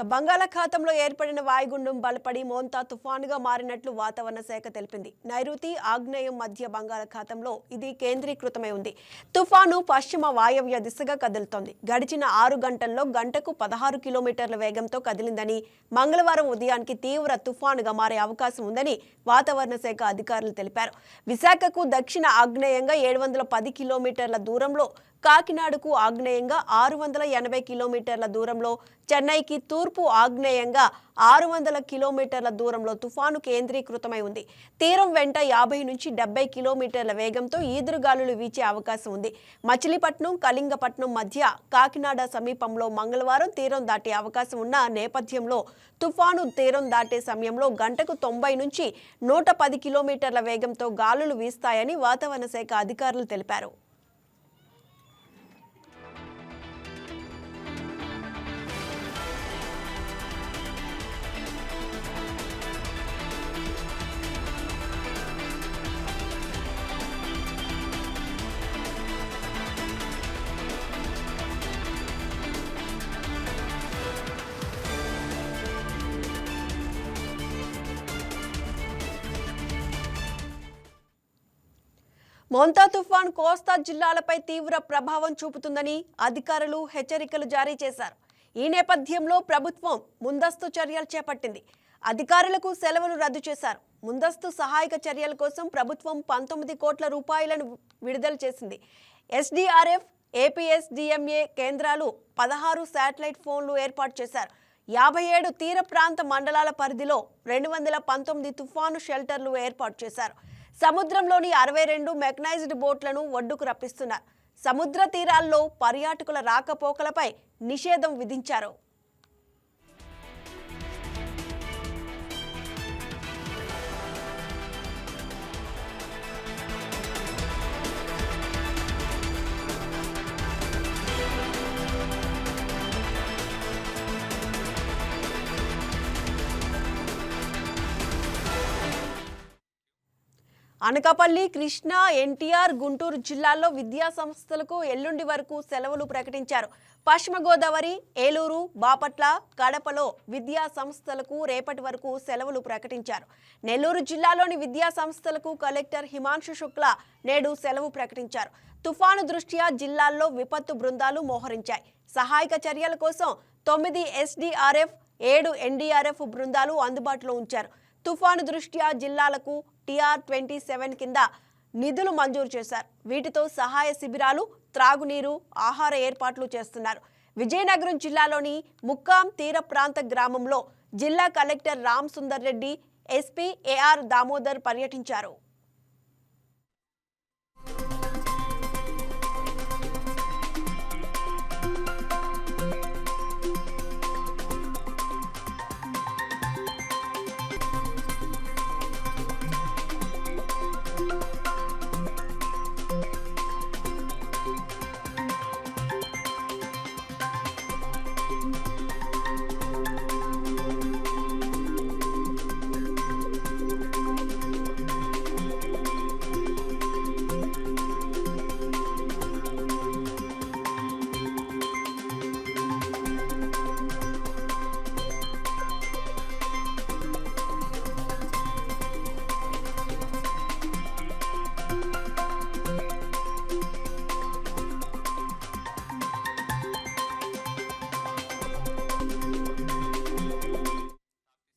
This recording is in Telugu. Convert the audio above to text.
బంగాళాఖాతంలో ఏర్పడిన వాయుగుండం బలపడి మోంతా తుఫానుగా మారినట్లు వాతావరణ శాఖ తెలిపింది. నైరుతి ఆగ్నేయం మధ్య బంగాళాఖాతంలో ఇది కేంద్రీకృతమై ఉంది. తుఫాను పశ్చిమ వాయవ్య దిశగా కదులుతోంది. గడిచిన 6 గంటల్లో గంటకు 16 కిలోమీటర్ల వేగంతో కదిలిందని, మంగళవారం ఉదయానికి తీవ్ర తుఫానుగా మారే అవకాశం ఉందని వాతావరణ శాఖ అధికారులు తెలిపారు. విశాఖకు దక్షిణ ఆగ్నేయంగా 710 కిలోమీటర్ల దూరంలో, కాకినాడకు ఆగ్నేయంగా 680 కిలోమీటర్ల దూరంలో, చెన్నైకి తూర్పు ఆగ్నేయంగా 600 కిలోమీటర్ల దూరంలో తుఫాను కేంద్రీకృతమై ఉంది. తీరం వెంట 50 నుంచి 70 కిలోమీటర్ల వేగంతో ఈదురుగాలులు వీచే అవకాశం ఉంది. మచిలీపట్నం, కళింగపట్నం మధ్య కాకినాడ సమీపంలో మంగళవారం తీరం దాటే అవకాశం ఉన్న నేపథ్యంలో తుఫాను తీరం దాటే సమయంలో గంటకు 90 నుంచి 110 కిలోమీటర్ల వేగంతో గాలులు వీస్తాయని వాతావరణ శాఖ అధికారులు తెలిపారు. మోంతా తుఫాన్ కోస్తా జిల్లాలపై తీవ్ర ప్రభావం చూపుతుందని అధికారులు హెచ్చరికలు జారీ చేశారు. ఈ నేపథ్యంలో ప్రభుత్వం ముందస్తు చర్యలు చేపట్టింది. అధికారులకు సెలవులు రద్దు చేశారు. ముందస్తు సహాయక చర్యల కోసం ప్రభుత్వం 19 కోట్ల రూపాయలను విడుదల చేసింది. ఎస్డీఆర్ఎఫ్, ఏపీఎస్డీఎంఏ కేంద్రాలు 16 శాటిలైట్ ఫోన్లు ఏర్పాటు చేశారు. 57 తీర ప్రాంత మండలాల పరిధిలో 219 తుఫాను షెల్టర్లు ఏర్పాటు చేశారు. సముద్రంలోని 62 మెకనైజ్డ్ బోట్లను ఒడ్డుకు రప్పిస్తున్నారు. సముద్ర తీరాల్లో పర్యాటకుల రాకపోకలపై నిషేధం విధించారు. అనకాపల్లి, కృష్ణా, ఎన్టీఆర్, గుంటూరు జిల్లాల్లో విద్యా సంస్థలకు ఎల్లుండి వరకు సెలవులు ప్రకటించారు. పశ్చిమ గోదావరి, ఏలూరు, బాపట్ల, కడపలో విద్యా సంస్థలకు రేపటి వరకు సెలవులు ప్రకటించారు. నెల్లూరు జిల్లాలోని విద్యా సంస్థలకు కలెక్టర్ హిమాంశు శుక్లా నేడు సెలవు ప్రకటించారు. తుఫాను దృష్ట్యా జిల్లాల్లో విపత్తు బృందాలు మోహరించాయి. సహాయక చర్యల కోసం 9 ఎస్డీఆర్ఎఫ్, 7 ఎన్డీఆర్ఎఫ్ బృందాలు అందుబాటులో ఉంచారు. తుఫాను దృష్ట్యా జిల్లాలకు TR-27 కింద నిధులు మంజూరు చేశారు. వీటితో సహాయ శిబిరాలు, త్రాగునీరు, ఆహార ఏర్పాట్లు చేస్తున్నారు. విజయనగరం జిల్లాలోని ముక్కాం తీర ప్రాంత గ్రామంలో జిల్లా collector Ram Sundar Reddy, SP AR Damodar పర్యటించారు.